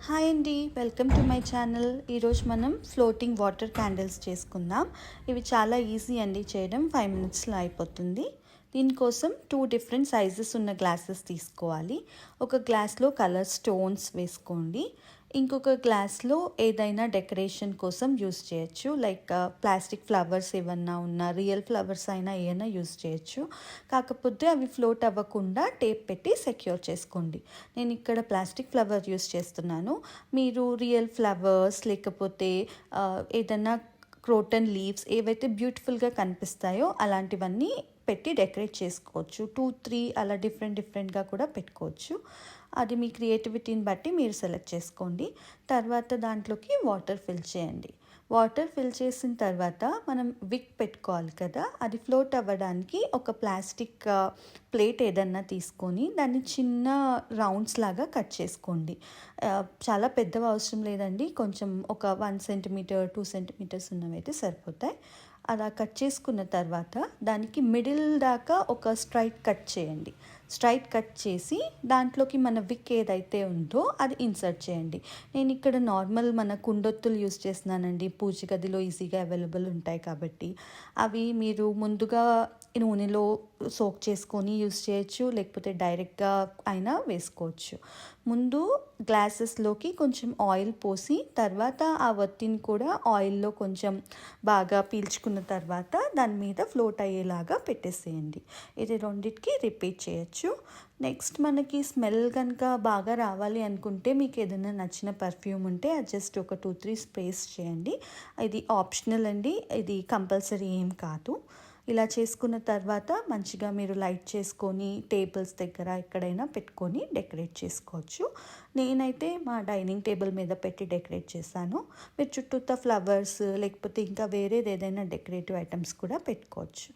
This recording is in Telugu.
హాయ్ అండి, వెల్కమ్ టు మై ఛానల్. ఈరోజు మనం ఫ్లోటింగ్ వాటర్ క్యాండిల్స్ చేసుకుందాం. ఇవి చాలా ఈజీ అండి చేయడం, 5 మినిట్స్లో అయిపోతుంది. దీనికోసం 2 డిఫరెంట్ సైజెస్ ఉన్న గ్లాసెస్ తీసుకోవాలి. ఒక గ్లాస్లో కలర్ స్టోన్స్ వేసుకోండి. ఇంకొక గ్లాస్లో ఏదైనా డెకరేషన్ కోసం యూస్ చేయొచ్చు, లైక్ ప్లాస్టిక్ ఫ్లవర్స్ ఏమన్నా ఉన్నా, రియల్ ఫ్లవర్స్ అయినా ఏమైనా యూస్ చేయొచ్చు. కాకపోతే అవి ఫ్లోట్ అవ్వకుండా టేప్ పెట్టి సెక్యూర్ చేసుకోండి. నేను ఇక్కడ ప్లాస్టిక్ ఫ్లవర్ యూస్ చేస్తున్నాను. మీరు రియల్ ఫ్లవర్స్ లేకపోతే ఏదైనా క్రోటన్ లీవ్స్ ఏవైతే బ్యూటిఫుల్గా కనిపిస్తాయో అలాంటివన్నీ పెట్టి డెకరేట్ చేసుకోవచ్చు. 2-3 అలా డిఫరెంట్గా కూడా పెట్టుకోవచ్చు. అది మీ క్రియేటివిటీని బట్టి మీరు సెలెక్ట్ చేసుకోండి. తర్వాత దాంట్లోకి వాటర్ ఫిల్ చేయండి. వాటర్ ఫిల్ చేసిన తర్వాత మనం విక్ పెట్టుకోవాలి కదా, అది ఫ్లోట్ అవ్వడానికి ఒక ప్లాస్టిక్ ప్లేట్ ఏదన్నా తీసుకొని దాన్ని చిన్న రౌండ్స్ లాగా కట్ చేసుకోండి. చాలా పెద్దవి అవసరం లేదండి, కొంచెం ఒక 1 సెంటీమీటర్ 2 సెంటీమీటర్స్ ఉన్నవైతే సరిపోతాయి. అలా కట్ చేసుకున్న తర్వాత దానికి మిడిల్ దాకా ఒక స్ట్రైట్ కట్ చేయండి. స్ట్రైట్ కట్ చేసి దాంట్లోకి మన విక్ ఏదైతే ఉందో అది ఇన్సర్ట్ చేయండి. నేను ఇక్కడ నార్మల్ మన కుండొత్తులు యూస్ చేస్తున్నానండి, పూజ గదిలో ఈజీగా అవైలబుల్ ఉంటాయి కాబట్టి. అవి మీరు ముందుగా నూనెలో సోక్ చేసుకొని యూస్ చేయొచ్చు, లేకపోతే డైరెక్ట్గా అయినా వేసుకోవచ్చు. ముందు గ్లాసెస్లోకి కొంచెం ఆయిల్ పోసి తర్వాత ఆ వత్తిని కూడా ఆయిల్లో కొంచెం బాగా పీల్చుకున్న తర్వాత దాని మీద ఫ్లోట్ అయ్యేలాగా పెట్టేసేయండి. ఇది రెండిటికి రిపీట్ చేయొచ్చు. నెక్స్ట్ మనకి స్మెల్ కనుక బాగా రావాలి అనుకుంటే మీకు ఏదైనా నచ్చిన పర్ఫ్యూమ్ ఉంటే అది జస్ట్ ఒక 2-3 స్ప్రేస్ చేయండి. ఇది ఆప్షనల్ అండి, ఇది కంపల్సరీ ఏం కాదు. ఇలా చేసుకున్న తర్వాత మంచిగా మీరు లైట్ చేసుకొని టేబుల్స్ దగ్గర ఎక్కడైనా పెట్టుకొని డెకరేట్ చేసుకోవచ్చు. నేనైతే మా డైనింగ్ టేబుల్ మీద పెట్టి డెకరేట్ చేశాను. మీరు చుట్టూతా ఫ్లవర్స్ లేకపోతే ఇంకా వేరేది ఏదైనా డెకరేటివ్ ఐటమ్స్ కూడా పెట్టుకోవచ్చు.